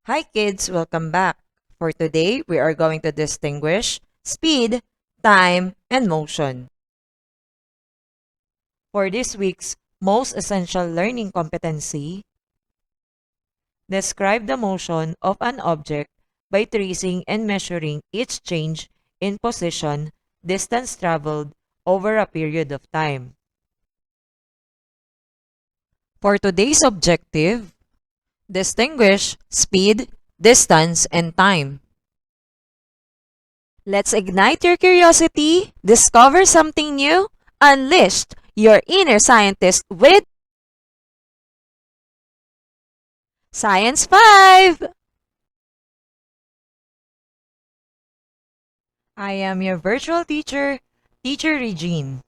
Hi kids, welcome back. For today, we are going to distinguish speed, time, and motion. For this week's most essential learning competency, describe the motion of an object by tracing and measuring its change in position, distance traveled over a period of time. For today's objective, distinguish speed, distance, and time. Let's ignite your curiosity, discover something new, unleash your inner scientist with Science 5! I am your virtual teacher, Teacher Regine.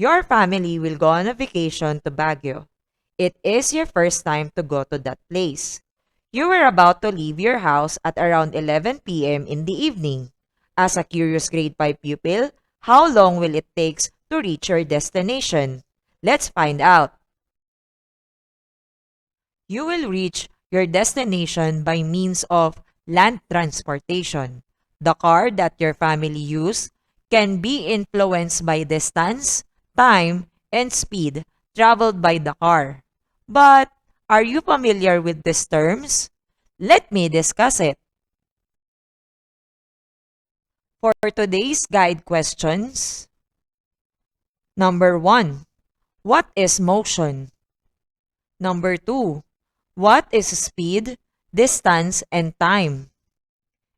Your family will go on a vacation to Baguio. It is your first time to go to that place. You were about to leave your house at around 11 p.m. in the evening. As a curious grade 5 pupil, how long will it take to reach your destination? Let's find out. You will reach your destination by means of land transportation. The car that your family use can be influenced by distance, time, and speed traveled by the car. But are you familiar with these terms? Let me discuss it. For today's guide questions, number 1, what is motion? Number 2, what is speed, distance, and time?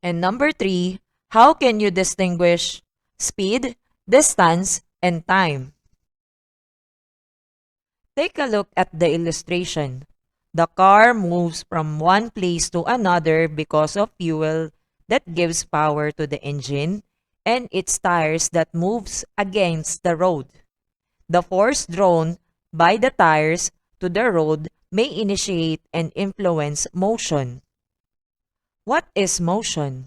And number 3, how can you distinguish speed, distance, and time? Take a look at the illustration. The car moves from one place to another because of fuel that gives power to the engine and its tires that moves against the road. The force drawn by the tires to the road may initiate and influence motion. What is motion?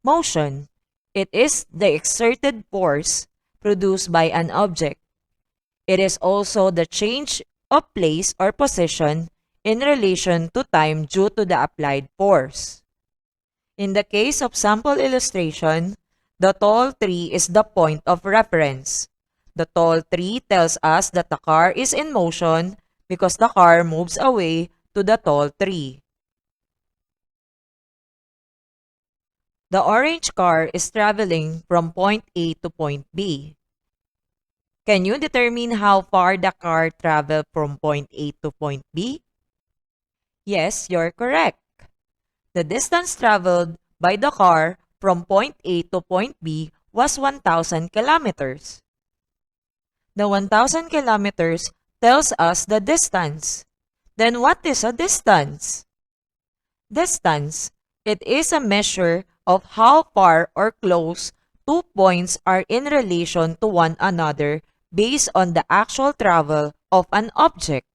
Motion. It is the exerted force produced by an object. It is also the change of place or position in relation to time due to the applied force. In the case of sample illustration, the tall tree is the point of reference. The tall tree tells us that the car is in motion because the car moves away to the tall tree. The orange car is traveling from point A to point B. Can you determine how far the car traveled from point A to point B? Yes, you're correct. The distance traveled by the car from point A to point B was 1,000 kilometers. The 1,000 kilometers tells us the distance. Then what is a distance? Distance. It is a measure of how far or close two points are in relation to one another based on the actual travel of an object.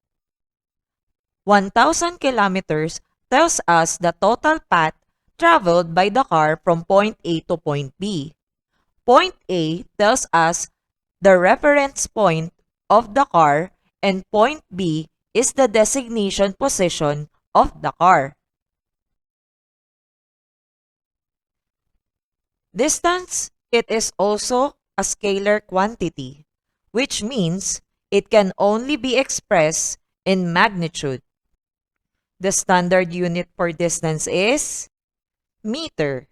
1,000 kilometers tells us the total path traveled by the car from point A to point B. Point A tells us the reference point of the car and point B is the designation position of the car. Distance, it is also a scalar quantity, which means it can only be expressed in magnitude. The standard unit for distance is meter,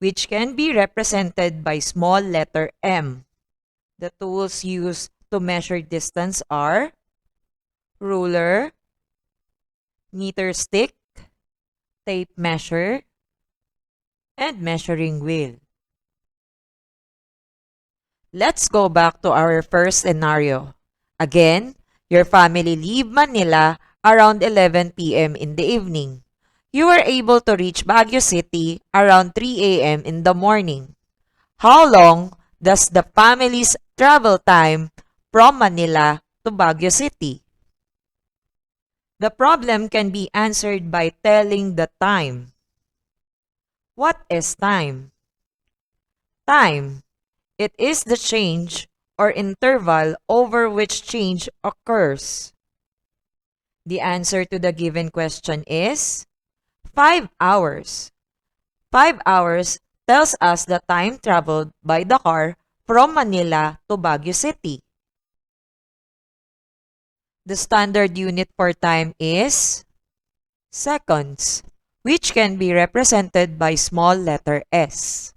which can be represented by small letter m. The tools used to measure distance are ruler, meter stick, tape measure, and measuring wheel. Let's go back to our first scenario. Again, your family leave Manila around 11 p.m. in the evening. You were able to reach Baguio City around 3 a.m. in the morning. How long does the family's travel time from Manila to Baguio City? The problem can be answered by telling the time. What is time? Time. It is the change or interval over which change occurs. The answer to the given question is 5 hours. 5 hours tells us the time traveled by the car from Manila to Baguio City. The standard unit for time is seconds, which can be represented by small letter s.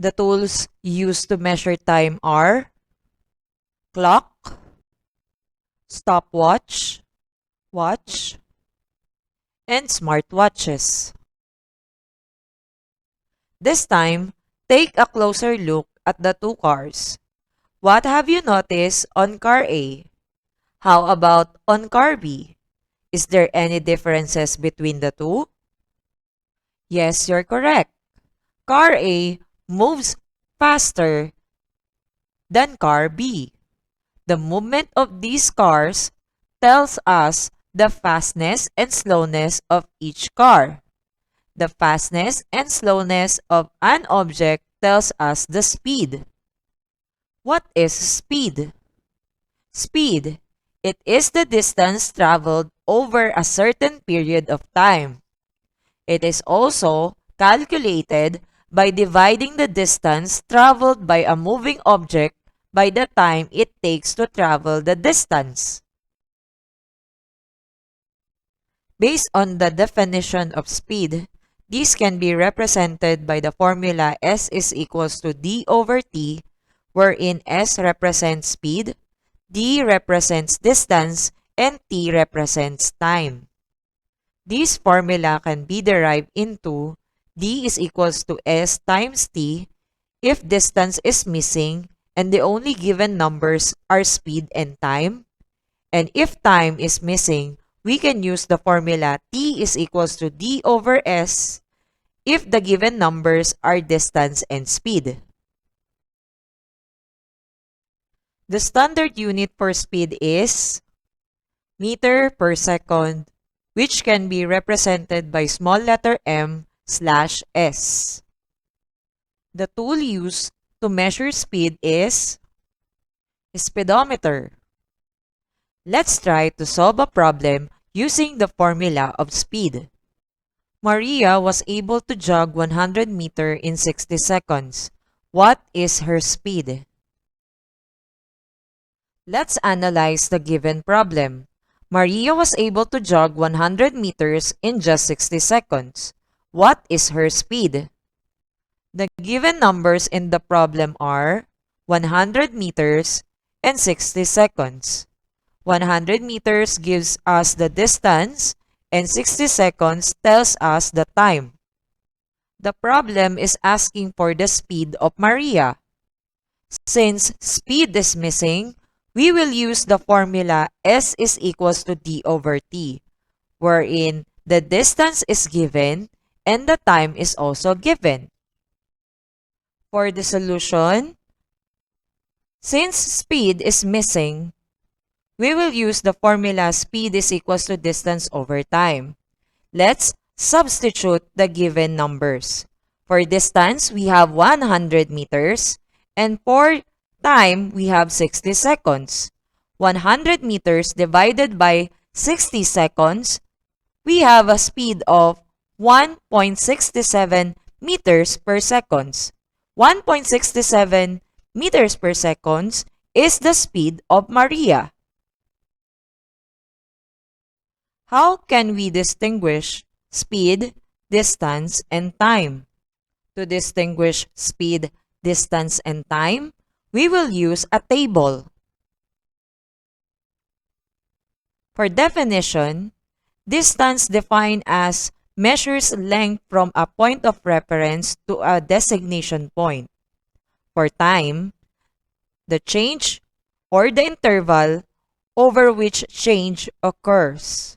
The tools used to measure time are clock, stopwatch, watch, and smartwatches. This time, take a closer look at the two cars. What have you noticed on car A? How about on car B? Is there any differences between the two? Yes, you're correct. Car A moves faster than car B. The movement of these cars tells us the fastness and slowness of each car. The fastness and slowness of an object tells us the speed. What is speed? Speed. It is the distance traveled over a certain period of time. It is also calculated by dividing the distance traveled by a moving object by the time it takes to travel the distance. Based on the definition of speed, this can be represented by the formula S is equals to D over T, wherein S represents speed, D represents distance, and T represents time. This formula can be derived into D is equals to S times T if distance is missing and the only given numbers are speed and time. And if time is missing, we can use the formula T is equals to D over S if the given numbers are distance and speed. The standard unit for speed is meter per second, which can be represented by small letter m/s. The tool used to measure speed is speedometer. Let's try to solve a problem using the formula of speed. Maria was able to jog 100 meters in 60 seconds. What is her speed? Let's analyze the given problem. Maria was able to jog 100 meters in just 60 seconds. What is her speed? The given numbers in the problem are 100 meters and 60 seconds. 100 meters gives us the distance and 60 seconds tells us the time. The problem is asking for the speed of Maria. Since speed is missing, we will use the formula S is equals to D over T, wherein the distance is given and the time is also given. For the solution, since speed is missing, we will use the formula speed is equals to distance over time. Let's substitute the given numbers. For distance, we have 100 meters, and for time, we have 60 seconds. 100 meters divided by 60 seconds, we have a speed of 1.67 meters per second. 1.67 meters per second is the speed of Maria. How can we distinguish speed, distance, and time? To distinguish speed, distance, and time, we will use a table. For definition, distance defined as measures length from a point of reference to a destination point. For time, the change or the interval over which change occurs.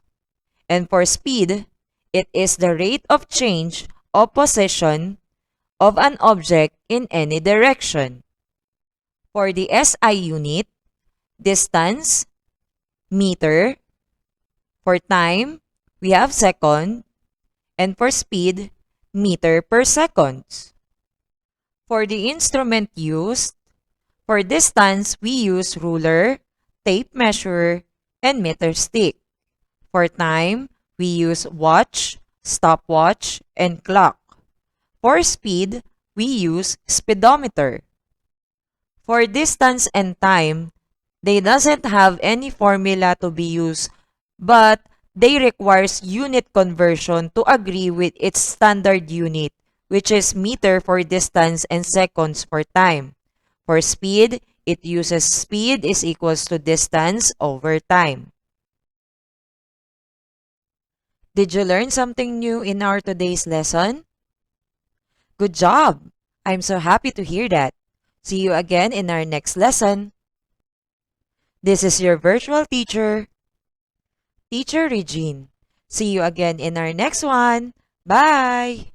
And for speed, it is the rate of change of position of an object in any direction. For the SI unit, distance, meter. For time, we have second. And for speed, meter per second. For the instrument used, for distance, we use ruler, tape measure, and meter stick. For time, we use watch, stopwatch, and clock. For speed, we use speedometer. For distance and time, they doesn't have any formula to be used, but they requires unit conversion to agree with its standard unit, which is meter for distance and seconds for time. For speed, it uses speed is equals to distance over time. Did you learn something new in our today's lesson? Good job! I'm so happy to hear that. See you again in our next lesson. This is your virtual teacher, Teacher Regine. See you again in our next one. Bye!